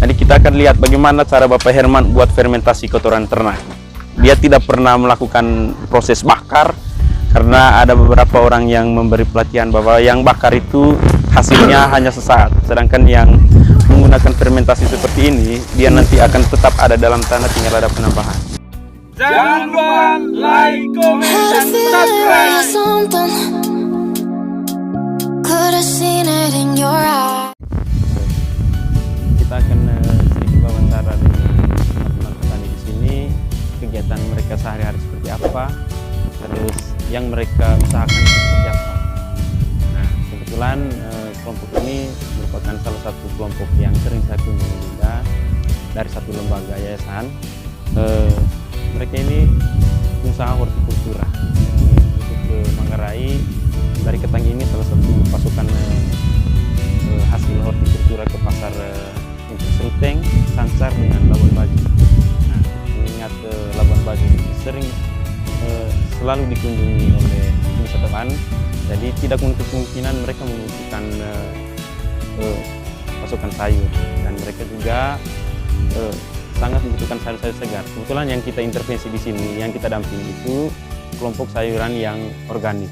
Jadi kita akan lihat bagaimana cara Bapak Herman buat fermentasi kotoran ternak. Dia tidak pernah melakukan proses bakar karena ada beberapa orang yang memberi pelatihan bahwa yang bakar itu hasilnya hanya sesaat, sedangkan yang menggunakan fermentasi seperti ini dia nanti akan tetap ada dalam tanah, tinggal ada penambahan. Jangan lupa like, comment, dan subscribe. Kita akan sedikit wawancara dengan teman-teman petani di sini, kegiatan mereka sehari-hari seperti apa, terus yang mereka usahakan itu seperti apa. Nah, kebetulan kelompok ini merupakan salah satu kelompok yang sering saya kunjungi juga dari satu lembaga yayasan. Mereka ini usaha hortikultura. Untuk Manggarai, dari Ketang ini salah satu pasokan hasil hortikultura ke pasar untuk Seruteng, Sancar dengan Labuan Bajo. Nah, mengingat Labuan Bajo ini sering selalu dikunjungi oleh wisatawan, jadi tidak menutup kemungkinan mereka membutuhkan pasokan sayur, dan mereka juga sangat membutuhkan sayur-sayur segar. Kebetulan yang kita intervensi di sini, yang kita dampingi itu kelompok sayuran yang organik.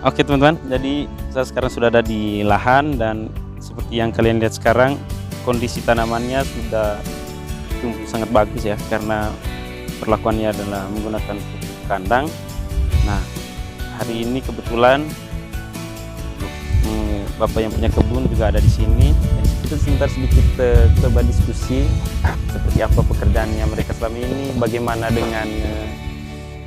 Oke teman-teman, jadi saya sekarang sudah ada di lahan, dan seperti yang kalian lihat sekarang kondisi tanamannya sudah tumbuh sangat bagus ya, karena perlakuannya adalah menggunakan pupuk kandang. Nah, hari ini kebetulan Bapak yang punya kebun juga ada di sini. Jadi kita sebentar sedikit coba diskusi seperti apa pekerjaannya mereka selama ini, bagaimana dengan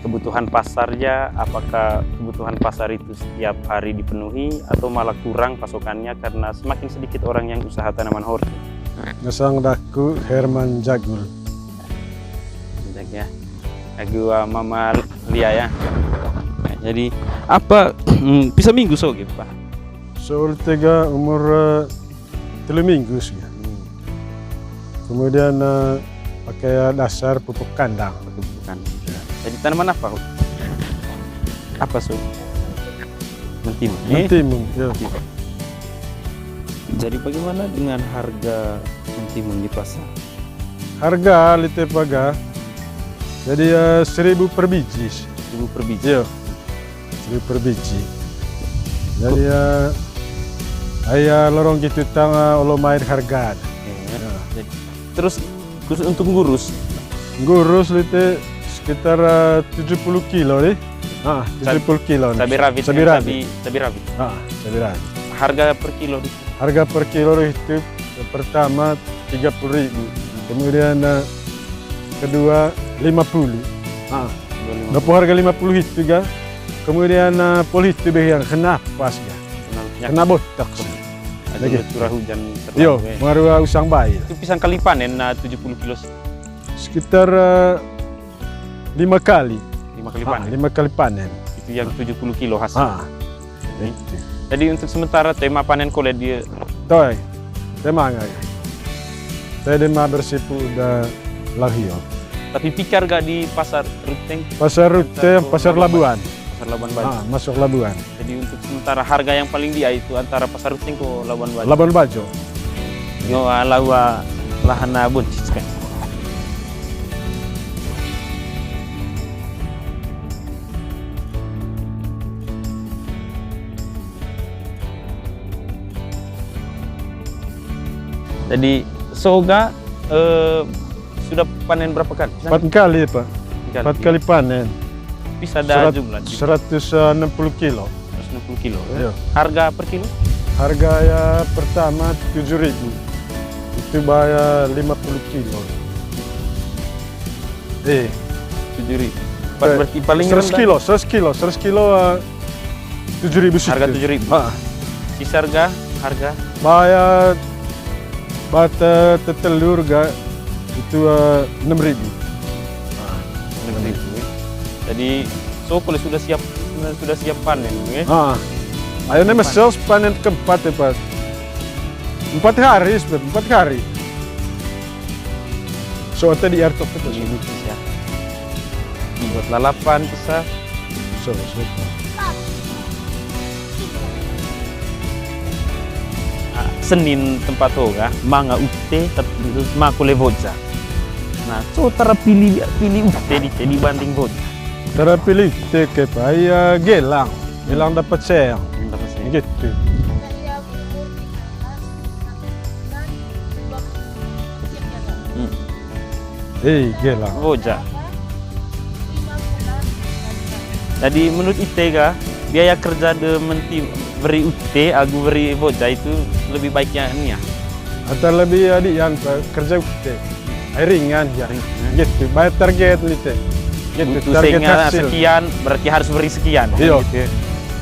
kebutuhan pasarnya, apakah kebutuhan pasar itu setiap hari dipenuhi atau malah kurang pasokannya karena semakin sedikit orang yang usaha tanaman horti. Nasang daku Herman Jagul. Ya, gua Mama Lia ya. Nah, jadi apa bisa minggu so gitu Pak? Soal tiga umur 3 minggu sih. Kemudian pakai dasar pupuk kandang. Bukan. Jadi tanaman apa? Apa so? Mentimun. Mentimun. Ya. Jadi bagaimana dengan harga mentimun di pasar? Harga lite paga. Jadi 1.000 per biji. 1.000 per biji. Iya. 1.000 per biji. Jadi ayah lorong gitu tang main harga. Ya. Jadi, terus khusus untuk ngurus Ngurus lite sekitar 70 kilo nih. 70 kilo. Cabai rawit. Cabai rawit. Cabai rawit. Cabai rawit. Harga per kilo. Harga per kilo itu pertama 30.000. Kemudian kedua 50. Dapat harga 50 itu ga. Kemudian pol itu yang kena pas ga. Kena botak. Lagi curah hujan Yo, terlalu. maru usang bayi. Itu pisang kali panen 70 kilo. Sekitar 5 kali. 5 kali panen. 5 kali panen. Itu yang 70 kilo hasil. Itu. Jadi untuk sementara tema panen kole dia Toy. Temang ga. Tema bersipu udah lahir. tapi pikar gak di pasar Ruteng? Pasar Rute, pasar Labuan. Pasar Labuan Bajo. Masuk Labuan. Jadi untuk sementara harga yang paling dia itu antara pasar Ruteng ke Labuan Bajo. Labuan Bajo. Yo lawa lahana buncis kan. Jadi soga sudah panen berapa kali? 4 kali Pak. 4 kali panen. Bisa ada jumlah 160 kilo. 160 kilo. Iya. Harga per kilo? Harga ya pertama 7.000. Itu bayar 50 kilo. 7.000. Berarti paling 100 kilo, 100 kilo, 100 kilo 7.000 situ. Harga 7.000. Sisa harga Bayar bata telur ga itu 6.000. 6.000. Jadi kalau sudah siap panen, ya? Ayo nih mesel panen keempat ya Pak. 4 hari, 4 hari. Soalnya di airtok itu. Ya. Dibuat lalapan bisa So, Senin tempat toga, manga ute, terus makule voja. Nah, so tara pilih ute dibanding voja. terpilih ke gelang. Gelang dapat share. Gitu. Gelang. Voja. Jadi menurut Itega, biaya kerja de beri ute, aku beri voja itu lebih baiknya ini ya. Atau lebih adik yang kerja ute. Ringan ya. Gitu. Bayar target gitu. Gitu. Untuk Target sehingga hasil. sekian berarti harus beri sekian. Iya. Gitu.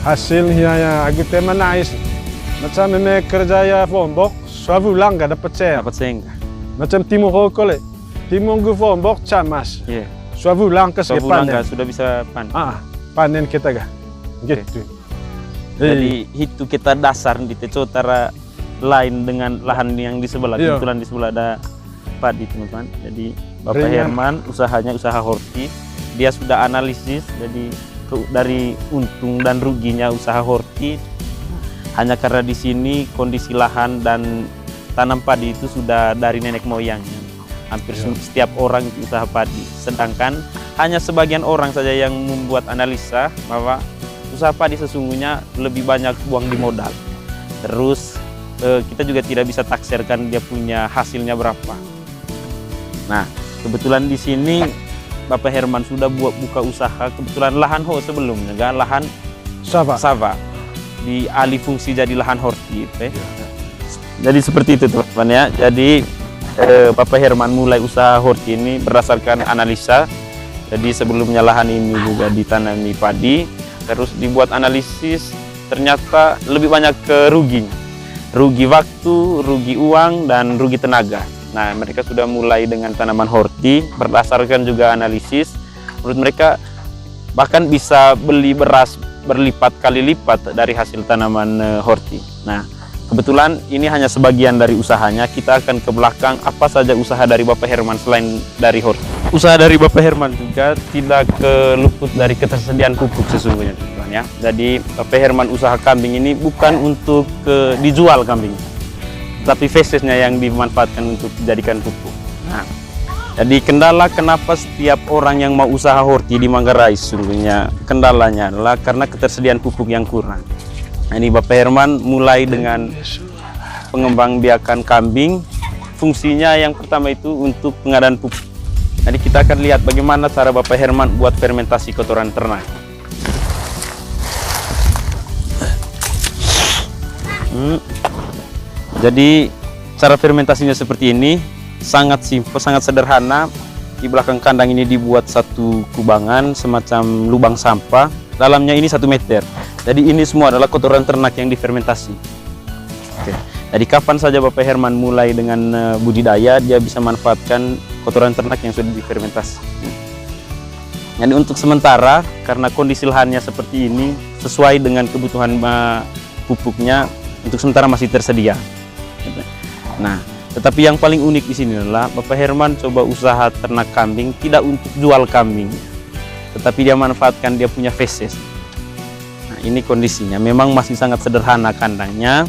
Hasilnya ya aku tema nice. Macam ini kerja ya Fombok, suavulang gak dapat share. Dapat sehingga. Macam timur kole. Timur gue Fombok camas. Iya. Suavulang ke Sebulan panen. sudah bisa panen. Panen kita gak. Gitu. Jadi itu kita dasar di tecotara lain dengan lahan yang di sebelah. Iya. Kebetulan di sebelah ada padi teman-teman. Jadi Bapak Ringan. Herman usahanya usaha horti. Dia sudah analisis jadi dari untung dan ruginya usaha horti. Hanya karena di sini kondisi lahan dan tanam padi itu sudah dari nenek moyangnya. Hampir setiap orang usaha padi. Sedangkan hanya sebagian orang saja yang membuat analisa bahwa usaha padi sesungguhnya lebih banyak buang di modal. Terus kita juga tidak bisa taksirkan dia punya hasilnya berapa. Nah, kebetulan di sini Bapak Herman sudah buka usaha, kebetulan lahan sebelumnya kan lahan sava dialih fungsi jadi lahan horti. Jadi seperti itu teman-teman ya. Jadi Bapak Herman mulai usaha horti ini berdasarkan analisa. Jadi sebelumnya lahan ini juga ditanami padi, terus dibuat analisis, ternyata lebih banyak ke ruginya. Rugi waktu, rugi uang, dan rugi tenaga. Nah, mereka sudah mulai dengan tanaman horti, berdasarkan juga analisis. Menurut mereka bahkan bisa beli beras berlipat kali lipat dari hasil tanaman horti. Nah, kebetulan ini hanya sebagian dari usahanya. Kita akan ke belakang apa saja usaha dari Bapak Herman selain dari horti. Usaha dari Bapak Herman juga tidak luput dari ketersediaan pupuk sesungguhnya teman-teman ya. Jadi Bapak Herman usaha kambing ini bukan untuk dijual kambing, tapi fesesnya yang dimanfaatkan untuk dijadikan pupuk. Nah, jadi kendala kenapa setiap orang yang mau usaha horti di Manggarai sesungguhnya kendalanya adalah karena ketersediaan pupuk yang kurang. Nah, ini Bapak Herman mulai dengan pengembangbiakan kambing. Fungsinya yang pertama itu untuk pengadaan pupuk. Jadi kita akan lihat bagaimana cara Bapak Herman buat fermentasi kotoran ternak. Jadi cara fermentasinya seperti ini, sangat simpel, sangat sederhana. Di belakang kandang ini dibuat satu kubangan semacam lubang sampah. Dalamnya ini 1 meter. Jadi ini semua adalah kotoran ternak yang difermentasi. Oke. Jadi kapan saja Bapak Herman mulai dengan budidaya, dia bisa manfaatkan kotoran ternak yang sudah difermentasi. Jadi untuk sementara, karena kondisi lahannya seperti ini, sesuai dengan kebutuhan pupuknya, untuk sementara masih tersedia. Nah, tetapi yang paling unik di sini adalah Bapak Herman coba usaha ternak kambing tidak untuk jual kambing, tetapi dia manfaatkan dia punya feses. Nah, ini kondisinya memang masih sangat sederhana kandangnya,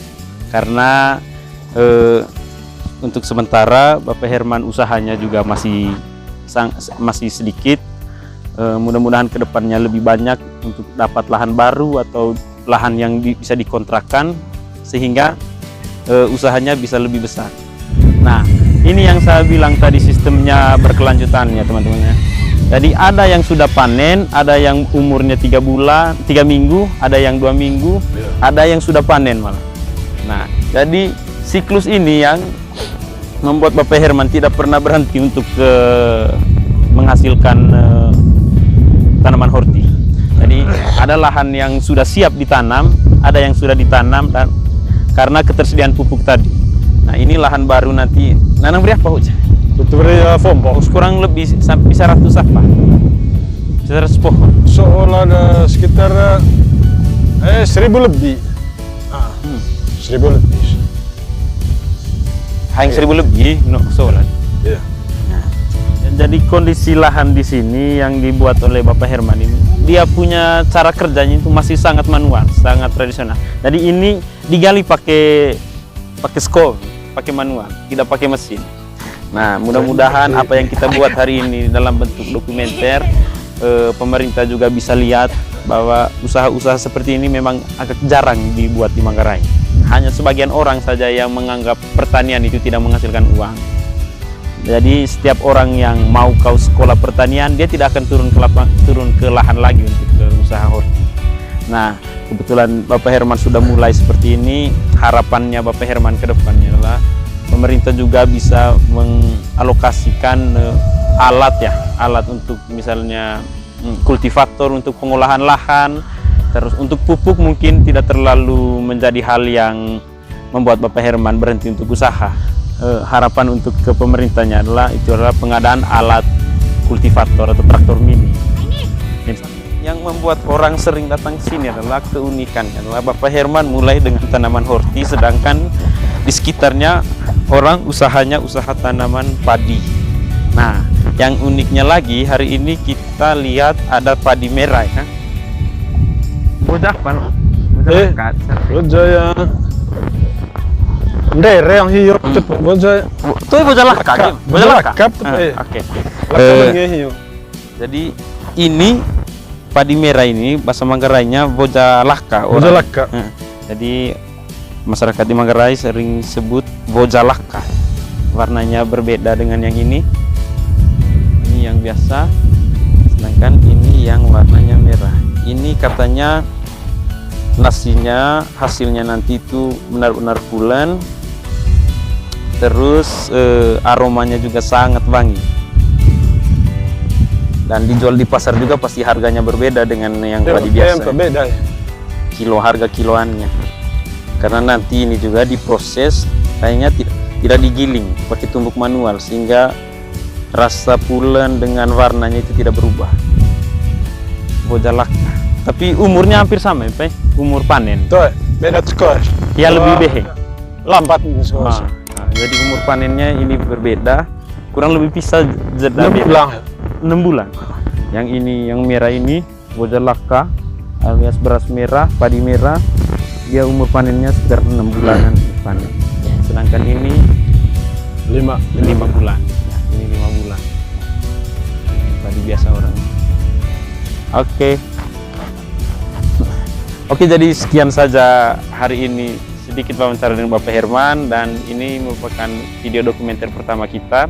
karena untuk sementara Bapak Herman usahanya juga masih sedikit. Mudah-mudahan kedepannya lebih banyak untuk dapat lahan baru atau lahan yang bisa dikontrakkan sehingga usahanya bisa lebih besar. Nah, ini yang saya bilang tadi sistemnya berkelanjutannya teman-teman ya. Jadi ada yang sudah panen, ada yang umurnya 3 minggu, ada yang 2 minggu, ada yang sudah panen malah. Nah, jadi siklus ini yang membuat Bapak Herman tidak pernah berhenti untuk menghasilkan tanaman horti. Jadi ada lahan yang sudah siap ditanam, ada yang sudah ditanam dan karena ketersediaan pupuk tadi. Nah, ini lahan baru nanti. Nanam berapa Uca? Betul ya Fombok. Kurang lebih sampai 100 apa? 100 pohon. Seolah ada sekitar 1000 lebih. 1000 lebih. Hanya 1000 lebih, no, solar. Iya. Nah, jadi kondisi lahan di sini yang dibuat oleh Bapak Herman ini dia punya cara kerjanya itu masih sangat manual, sangat tradisional. Jadi ini digali pakai skop, pakai manual, tidak pakai mesin. Nah, mudah-mudahan apa yang kita buat hari ini dalam bentuk dokumenter, pemerintah juga bisa lihat bahwa usaha-usaha seperti ini memang agak jarang dibuat di Manggarai. Hanya sebagian orang saja yang menganggap pertanian itu tidak menghasilkan uang. Jadi setiap orang yang mau kau sekolah pertanian, dia tidak akan turun ke lahan lagi untuk ke usaha horti. Nah, kebetulan Bapak Herman sudah mulai seperti ini. Harapannya Bapak Herman ke depannya adalah pemerintah juga bisa mengalokasikan alat untuk misalnya kultivator untuk pengolahan lahan. Terus untuk pupuk mungkin tidak terlalu menjadi hal yang membuat Bapak Herman berhenti untuk usaha. Harapan untuk ke pemerintahnya adalah pengadaan alat kultivator atau traktor mini. Yang membuat orang sering datang ke sini adalah keunikannya adalah Bapak Herman mulai dengan tanaman horti, sedangkan di sekitarnya orang usahanya usaha tanaman padi. Nah, yang uniknya lagi hari ini kita lihat ada padi merah ya. Bocah apa? Bocah ya. Ndere yang hiyo cepet bocah. Tuh bocah lakap. Oke. Jadi ini padi merah ini bahasa Manggarainya boja laka. Boja laka. Jadi masyarakat di Manggarai sering sebut boja laka. Warnanya berbeda dengan yang ini. Ini yang biasa, sedangkan ini yang warnanya merah. Ini katanya nasinya, hasilnya nanti itu benar-benar pulen. Terus aromanya juga sangat wangi. Dan dijual di pasar juga pasti harganya berbeda dengan yang padi biasa. Beda ya. Harga kiloannya. Karena nanti ini juga diproses, kayaknya tidak digiling, pakai tumbuk manual sehingga rasa pulen dengan warnanya itu tidak berubah. Bojalaka. Tapi umurnya hampir sama, Pak. Umur panen. Tuh, beda skor. Ya lebih behe. Lambat ini skor. Jadi umur panennya ini berbeda, kurang lebih bisa 6 bulan. 6 bulan. Yang ini, yang merah ini bojalaka alias beras merah, padi merah. Dia umur panennya sekitar 6 bulanan panen. Sedangkan ini 5 bulan. Ya, ini 5 bulan. Padi biasa orang. Oke, jadi sekian saja hari ini sedikit wawancara dengan Bapak Herman, dan ini merupakan video dokumenter pertama kita,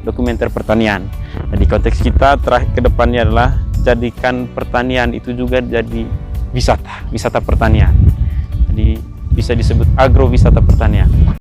dokumenter pertanian. Jadi konteks kita terakhir ke depannya adalah jadikan pertanian itu juga jadi wisata pertanian. Jadi bisa disebut agrowisata pertanian.